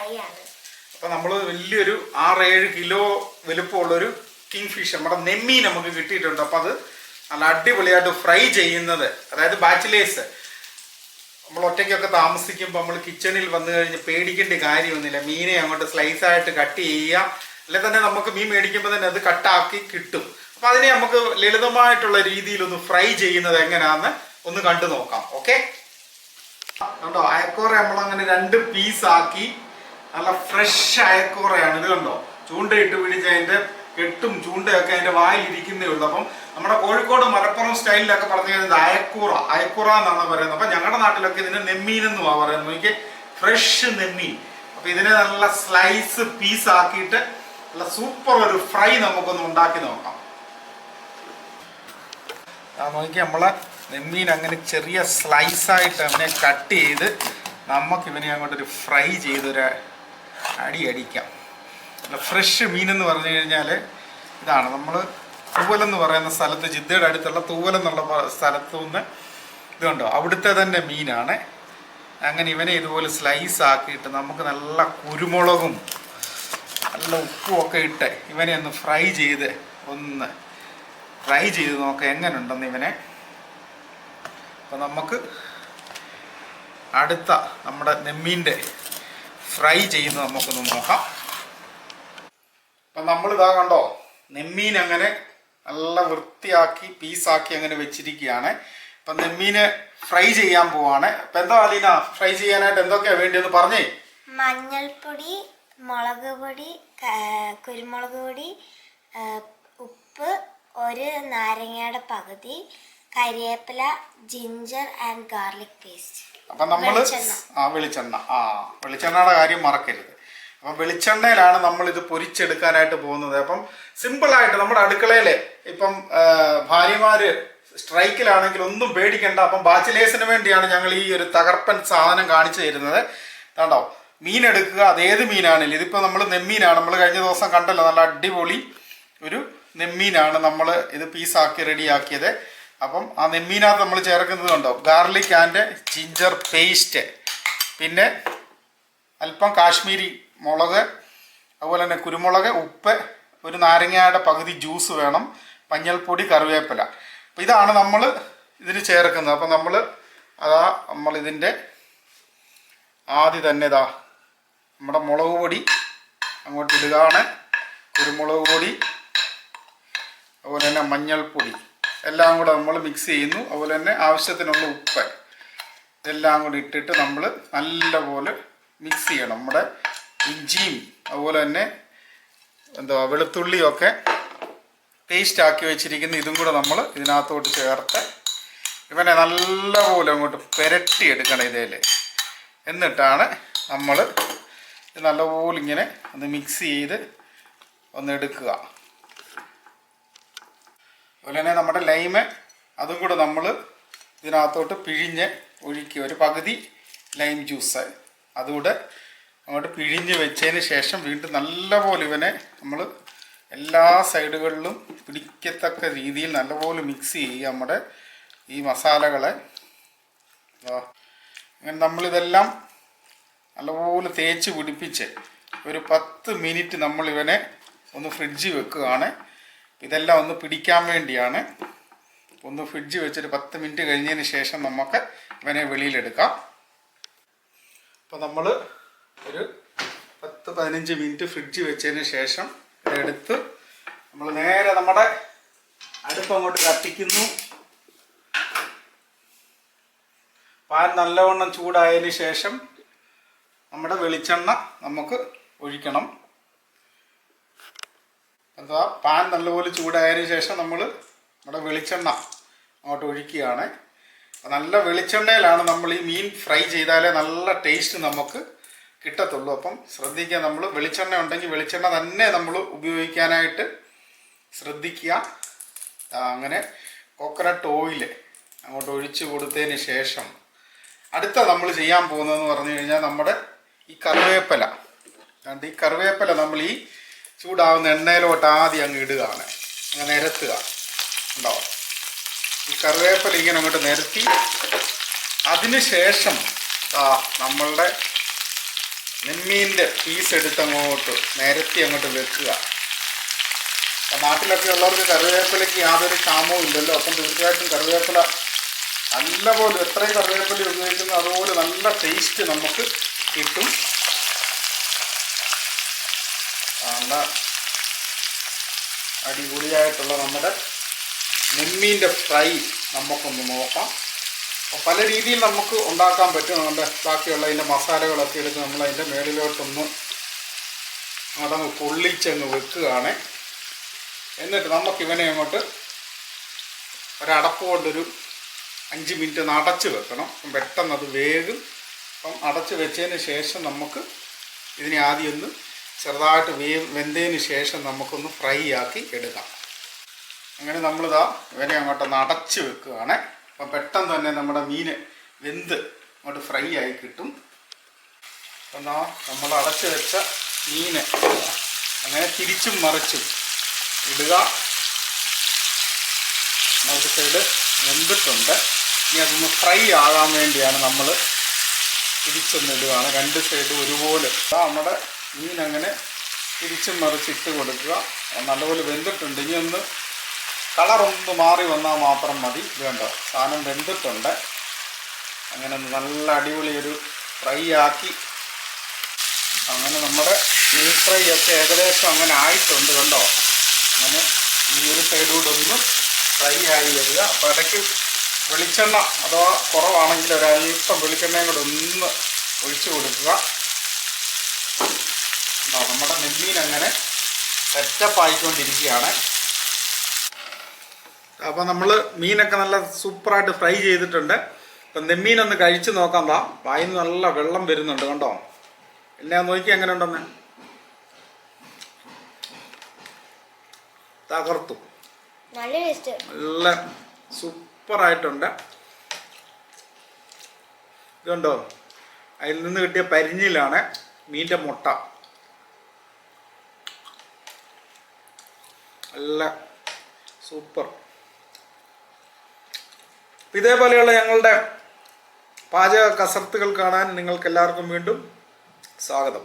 അപ്പോൾ നമ്മൾ വലിയൊരു 6-7 കിലോ വലുപ്പമുള്ളൊരു കിങ് ഫിഷ് നമ്മുടെ നെമ്മീൻ നമുക്ക് കിട്ടിയിട്ടുണ്ട്. അപ്പോൾ അത് നല്ല അടിപൊളിയായിട്ട് ഫ്രൈ ചെയ്യുന്നത്, അതായത് ബാച്ചിലേഴ്സ് നമ്മൾ ഒറ്റയ്ക്കൊക്കെ താമസിക്കുമ്പോൾ നമ്മൾ കിച്ചണിൽ വന്നു കഴിഞ്ഞ് പേടിക്കേണ്ട കാര്യമൊന്നുമില്ല. മീനെ അങ്ങോട്ട് സ്ലൈസായിട്ട് കട്ട് ചെയ്യുക, അല്ലെ തന്നെ നമുക്ക് മീൻ മേടിക്കുമ്പോൾ തന്നെ അത് കട്ടാക്കി കിട്ടും. അപ്പോൾ അതിനെ നമുക്ക് ലളിതമായിട്ടുള്ള രീതിയിലൊന്ന് ഫ്രൈ ചെയ്യുന്നത് എങ്ങനെയാണെന്ന് ഒന്ന് കണ്ടു നോക്കാം. ഓക്കെ, കണ്ടോ അയക്കോറ നമ്മളങ്ങനെ 2 പീസാക്കി നല്ല ഫ്രഷ് അയക്കോറയാണ്. ഇത് കണ്ടോ, ചൂണ്ടയിട്ട് പിടിച്ച് അതിൻ്റെ കെട്ടും ചൂണ്ടയൊക്കെ അതിൻ്റെ വായിലിരിക്കുന്നേ ഉള്ളൂ. അപ്പം നമ്മുടെ കോഴിക്കോട് മലപ്പുറം സ്റ്റൈലിലൊക്കെ പറഞ്ഞു കഴിഞ്ഞാൽ അയക്കൂറ എന്നാണ് പറയുന്നത്. അപ്പം ഞങ്ങളുടെ നാട്ടിലൊക്കെ ഇതിന് നെമ്മീൻ എന്നുമാണ് പറയുന്നത്. എനിക്ക് ഫ്രഷ് നെമ്മീൻ. അപ്പം ഇതിനെ നല്ല സ്ലൈസ് പീസാക്കിയിട്ട് നല്ല സൂപ്പർ ഒരു ഫ്രൈ നമുക്കൊന്ന് ഉണ്ടാക്കി നോക്കാം. നോക്കി നമ്മളെ നെമ്മീൻ അങ്ങനെ ചെറിയ സ്ലൈസായിട്ട് അവനെ കട്ട് ചെയ്ത് നമുക്കിവനെ അങ്ങോട്ടൊരു ഫ്രൈ ചെയ്തൊരു അടിക്കാം. ഫ്രഷ് മീനെന്ന് പറഞ്ഞു കഴിഞ്ഞാൽ ഇതാണ്. നമ്മൾ തൂവൽ എന്ന് പറയുന്ന സ്ഥലത്ത്, ജിദ്ദയുടെ അടുത്തുള്ള തൂവൽ എന്നുള്ള സ്ഥലത്തു നിന്ന് ഇതുണ്ടോ അവിടുത്തെ തന്നെ മീനാണ്. അങ്ങനെ ഇവനെ ഇതുപോലെ സ്ലൈസ് ആക്കിയിട്ട് നമുക്ക് നല്ല കുരുമുളകും നല്ല ഉപ്പും ഒക്കെ ഇട്ട് ഇവനെ ഒന്ന് ഫ്രൈ ചെയ്ത് നോക്കാം എങ്ങനെയുണ്ടെന്ന് ഇവനെ. അപ്പോൾ നമുക്ക് അടുത്ത നമ്മുടെ നെമ്മീൻ്റെ ഫ്രൈ ചെയ്യുന്നത് നമുക്കൊന്ന് നോക്കാം. അപ്പം നമ്മളിതാ കണ്ടോ നെമ്മീൻ അങ്ങനെ നല്ല വൃത്തിയാക്കി പീസാക്കി അങ്ങനെ വെച്ചിരിക്കുകയാണ്. അപ്പം നെമ്മീന് ഫ്രൈ ചെയ്യാൻ പോവാണ്. അപ്പം എന്താ അലീന, ഫ്രൈ ചെയ്യാനായിട്ട് എന്തൊക്കെയാണ് വേണ്ടിയെന്ന് പറഞ്ഞേ? മഞ്ഞൾപ്പൊടി, മുളക് പൊടി, കുരുമുളക് പൊടി, ഉപ്പ്, 1 നാരങ്ങയുടെ പകുതി, കരിവേപ്പില, ജിഞ്ചർ ആൻഡ് ഗാർലിക് പേസ്റ്റ്. അപ്പം നമ്മൾ വെളിച്ചെണ്ണയുടെ കാര്യം മറക്കരുത്. അപ്പം വെളിച്ചെണ്ണയിലാണ് നമ്മൾ ഇത് പൊരിച്ചെടുക്കാനായിട്ട് പോകുന്നത്. അപ്പം സിമ്പിളായിട്ട് നമ്മുടെ അടുക്കളയിൽ ഇപ്പം ഭാര്യമാര് സ്ട്രൈക്കിലാണെങ്കിൽ ഒന്നും പേടിക്കണ്ട. അപ്പം ബാച്ചിലേഴ്സിന് വേണ്ടിയാണ് ഞങ്ങൾ ഈ ഒരു തകർപ്പൻ സാധനം കാണിച്ചു തരുന്നത്. കണ്ടോ, മീൻ എടുക്കുക, അതേത് മീനാണെങ്കിലും. ഇതിപ്പോൾ നമ്മൾ നെമ്മീനാണ്, നമ്മൾ കഴിഞ്ഞ ദിവസം കണ്ടല്ലോ, നല്ല അടിപൊളി ഒരു നെമ്മീനാണ് നമ്മൾ ഇത് പീസാക്കി റെഡിയാക്കിയത്. അപ്പം ആ നെമ്മീനകത്ത് നമ്മൾ ചേർക്കുന്നത് കണ്ടോ, ഗാർലിക് ആൻഡ് ജിഞ്ചർ പേസ്റ്റ്, പിന്നെ അല്പം കാശ്മീരി മുളക്, അതുപോലെ തന്നെ കുരുമുളക്, ഉപ്പ്, 1 നാരങ്ങയുടെ പകുതി ജ്യൂസ് വേണം, മഞ്ഞൾപ്പൊടി, കറിവേപ്പില. അപ്പം ഇതാണ് നമ്മൾ ഇതിന് ചേർക്കുന്നത്. അപ്പം നമ്മളിതിൻ്റെ ആദ്യം തന്നെ നമ്മുടെ മുളക് പൊടി അങ്ങോട്ട് ഇടുകയാണ്, കുരുമുളക് പൊടി, അതുപോലെ തന്നെ മഞ്ഞൾപ്പൊടി എല്ലാം കൂടെ നമ്മൾ മിക്സ് ചെയ്യുന്നു. അതുപോലെ തന്നെ ആവശ്യത്തിനുള്ള ഉപ്പ് ഇതെല്ലാം കൂടി ഇട്ടിട്ട് നമ്മൾ നല്ലപോലെ മിക്സ് ചെയ്യണം. നമ്മുടെ ഇഞ്ചിയും അതുപോലെ തന്നെ വെളുത്തുള്ളിയൊക്കെ പേസ്റ്റ് ആക്കി വെച്ചിരിക്കുന്ന ഇതും കൂടെ നമ്മൾ ഇതിനകത്തോട്ട് ചേർത്ത് ഇവനെ നല്ലപോലെ അങ്ങോട്ട് പുരട്ടി എടുക്കണം ഇതിൽ. എന്നിട്ടാണ് നമ്മൾ ഇത് നല്ലപോലെ ഇങ്ങനെ ഒന്ന് മിക്സ് ചെയ്ത് ഒന്ന് എടുക്കുക. അതുപോലെ തന്നെ നമ്മുടെ ലൈമ് അതും കൂടെ നമ്മൾ ഇതിനകത്തോട്ട് പിഴിഞ്ഞ് ഒഴിക്കുക. 1 പകുതി ലൈം ജ്യൂസ് അതുകൂടെ അങ്ങോട്ട് പിഴിഞ്ഞ് വെച്ചതിന് ശേഷം വീണ്ടും നല്ലപോലെ ഇവനെ നമ്മൾ എല്ലാ സൈഡുകളിലും പിടിക്കത്തക്ക രീതിയിൽ നല്ലപോലെ മിക്സ് ചെയ്യുക നമ്മുടെ ഈ മസാലകളെ. അങ്ങനെ നമ്മളിതെല്ലാം നല്ലപോലെ തേച്ച് പിടിപ്പിച്ച് ഒരു 10 മിനിറ്റ് നമ്മൾ ഇവനെ ഒന്ന് ഫ്രിഡ്ജിൽ വെക്കുകയാണ്. ഇതെല്ലാം ഒന്ന് പിടിക്കാൻ വേണ്ടിയാണ്. ഒന്ന് ഫ്രിഡ്ജ് വെച്ചൊരു 10 മിനിറ്റ് കഴിഞ്ഞതിന് ശേഷം നമുക്ക് ഇവനെ വെളിയിലെടുക്കാം. അപ്പോൾ നമ്മൾ ഒരു 10-15 മിനിറ്റ് ഫ്രിഡ്ജ് വെച്ചതിന് ശേഷം ഇതെടുത്ത് നമ്മൾ നേരെ നമ്മുടെ അടുപ്പ് അങ്ങോട്ട് കത്തിക്കുന്നു. പാൻ നല്ലവണ്ണം ചൂടായതിന് ശേഷം നമ്മുടെ വെളിച്ചെണ്ണ നമുക്ക് ഒഴിക്കണം. എന്താ, പാൻ നല്ലപോലെ ചൂടായതിന് ശേഷം നമ്മൾ നമ്മുടെ വെളിച്ചെണ്ണ അങ്ങോട്ട് ഒഴിക്കുകയാണ്. നല്ല വെളിച്ചെണ്ണയിലാണ് നമ്മൾ ഈ മീൻ ഫ്രൈ ചെയ്താലേ നല്ല ടേസ്റ്റ് നമുക്ക് കിട്ടത്തുള്ളൂ. അപ്പം ശ്രദ്ധിക്കുക, നമ്മൾ വെളിച്ചെണ്ണ ഉണ്ടെങ്കിൽ വെളിച്ചെണ്ണ തന്നെ നമ്മൾ ഉപയോഗിക്കാനായിട്ട് ശ്രദ്ധിക്കുക. അങ്ങനെ കോക്കനട്ട് ഓയിൽ അങ്ങോട്ട് ഒഴിച്ച് കൊടുത്തതിന് ശേഷം അടുത്ത നമ്മൾ ചെയ്യാൻ പോകുന്നതെന്ന് പറഞ്ഞു കഴിഞ്ഞാൽ നമ്മുടെ ഈ കറിവേപ്പില. അതുകൊണ്ട് ഈ കറിവേപ്പില നമ്മൾ ഈ ചൂടാവുന്ന എണ്ണയിലോട്ട് ആദ്യം അങ്ങ് ഇടുകയാണ്, അങ്ങ് നിരത്തുക. ഉണ്ടാവും ഈ കറിവേപ്പില ഇങ്ങനെ അങ്ങോട്ട് നിരത്തി അതിന് ശേഷം നമ്മളുടെ നെമ്മീൻ്റെ പീസ് എടുത്ത് അങ്ങോട്ട് നിരത്തി അങ്ങോട്ട് വെക്കുക. അപ്പം നാട്ടിലൊക്കെ ഉള്ളവർക്ക് കറിവേപ്പിലയ്ക്ക് യാതൊരു ക്ഷാമവും ഇല്ലല്ലോ. അപ്പം തീർച്ചയായിട്ടും കറിവേപ്പില നല്ലപോലെ എത്രയും കറിവേപ്പില ഉപയോഗിക്കുന്നു അതുപോലെ നല്ല ടേസ്റ്റ് നമുക്ക് കിട്ടും. നല്ല അടിപൊളിയായിട്ടുള്ള നമ്മുടെ നെമ്മീൻ്റെ ഫ്രൈ നമുക്കൊന്ന് നോക്കാം. അപ്പോൾ പല രീതിയിൽ നമുക്ക് ഉണ്ടാക്കാൻ പറ്റും. നമ്മുടെ ബാക്കിയുള്ള അതിൻ്റെ മസാലകളൊക്കെ എടുത്ത് നമ്മളതിൻ്റെ മേളിലോട്ടൊന്ന് അതങ്ങ് പൊള്ളിച്ചങ്ങ് വെക്കുകയാണ്. എന്നിട്ട് നമുക്കിവനെ അങ്ങോട്ട് ഒരടപ്പ് കൊണ്ടൊരു 5 മിനിറ്റ് ഒന്ന് അടച്ച് വെക്കണം. അപ്പം പെട്ടെന്ന് അത് വേകും. അപ്പം അടച്ച് വെച്ചതിന് ശേഷം നമുക്ക് ഇതിനെ ആദ്യം ഒന്ന് ചെറുതായിട്ട് വെന്തതിന് ശേഷം നമുക്കൊന്ന് ഫ്രൈ ആക്കി എടുക്കാം. അങ്ങനെ നമ്മളിതാ ഇവനെ അങ്ങോട്ടൊന്ന് അടച്ച് വെക്കുകയാണ്. അപ്പം പെട്ടെന്ന് തന്നെ നമ്മുടെ മീൻ വെന്ത് അങ്ങോട്ട് ഫ്രൈ ആയി കിട്ടും. അപ്പം നമ്മൾ അടച്ച് വെച്ച മീൻ അങ്ങനെ തിരിച്ചും മറിച്ചും ഇടുക. ഒരു സൈഡ് വെന്തിട്ടുണ്ട്. ഇനി അതൊന്ന് ഫ്രൈ ആകാൻ വേണ്ടിയാണ് നമ്മൾ തിരിച്ചൊന്നിടുകയാണ്. 2 സൈഡും ഒരുപോലെ. നമ്മുടെ മീൻ അങ്ങനെ തിരിച്ചും മറിച്ചിട്ട് കൊടുക്കുക. നല്ലപോലെ വെന്തിട്ടുണ്ട്. ഇനി ഒന്ന് കളറൊന്ന് മാറി വന്നാൽ മാത്രം മതി. വേണ്ട, സാധനം വെന്തിട്ടുണ്ട്. അങ്ങനെ നല്ല അടിപൊളി ഒരു ഫ്രൈ ആക്കി. അങ്ങനെ നമ്മുടെ മീൻ ഫ്രൈ ഒക്കെ ഏകദേശം അങ്ങനെ ആയിട്ടുണ്ട്. കണ്ടോ, അങ്ങനെ ഈ ഒരു സൈഡൂടെ ഒന്ന് ഫ്രൈ ആയി വരിക. അപ്പോൾ ഇടയ്ക്ക് വെളിച്ചെണ്ണ അഥവാ കുറവാണെങ്കിൽ ഒരല്പം വെളിച്ചെണ്ണയും കൂടെ ഒന്ന് ഒഴിച്ചു കൊടുക്കുക. നമ്മുടെ നെമ്മീൻ അങ്ങനെ സെറ്റപ്പ് ആയിക്കൊണ്ടിരിക്കുകയാണ്. അപ്പോൾ നമ്മൾ മീനൊക്കെ നല്ല സൂപ്പറായിട്ട് ഫ്രൈ ചെയ്തിട്ടുണ്ട്. അപ്പം നെമ്മീനൊന്ന് കഴിച്ച് നോക്കാം. വായിൽ നിന്ന് നല്ല വെള്ളം വരുന്നുണ്ട്. കണ്ടോ, എല്ലാം നോക്കി എങ്ങനെ ഉണ്ടെന്ന്. തകർത്തു, നല്ല സൂപ്പറായിട്ടുണ്ട്. ഇതുണ്ടോ, അതിൽ നിന്ന് കിട്ടിയ പരിഞ്ഞിലാണ് മീൻ്റെ മുട്ട. നല്ല സൂപ്പർ. ഇതേപോലെയുള്ള ഞങ്ങളുടെ പാചക കസർത്തുകൾ കാണാൻ നിങ്ങൾക്ക് എല്ലാവർക്കും വീണ്ടും സ്വാഗതം.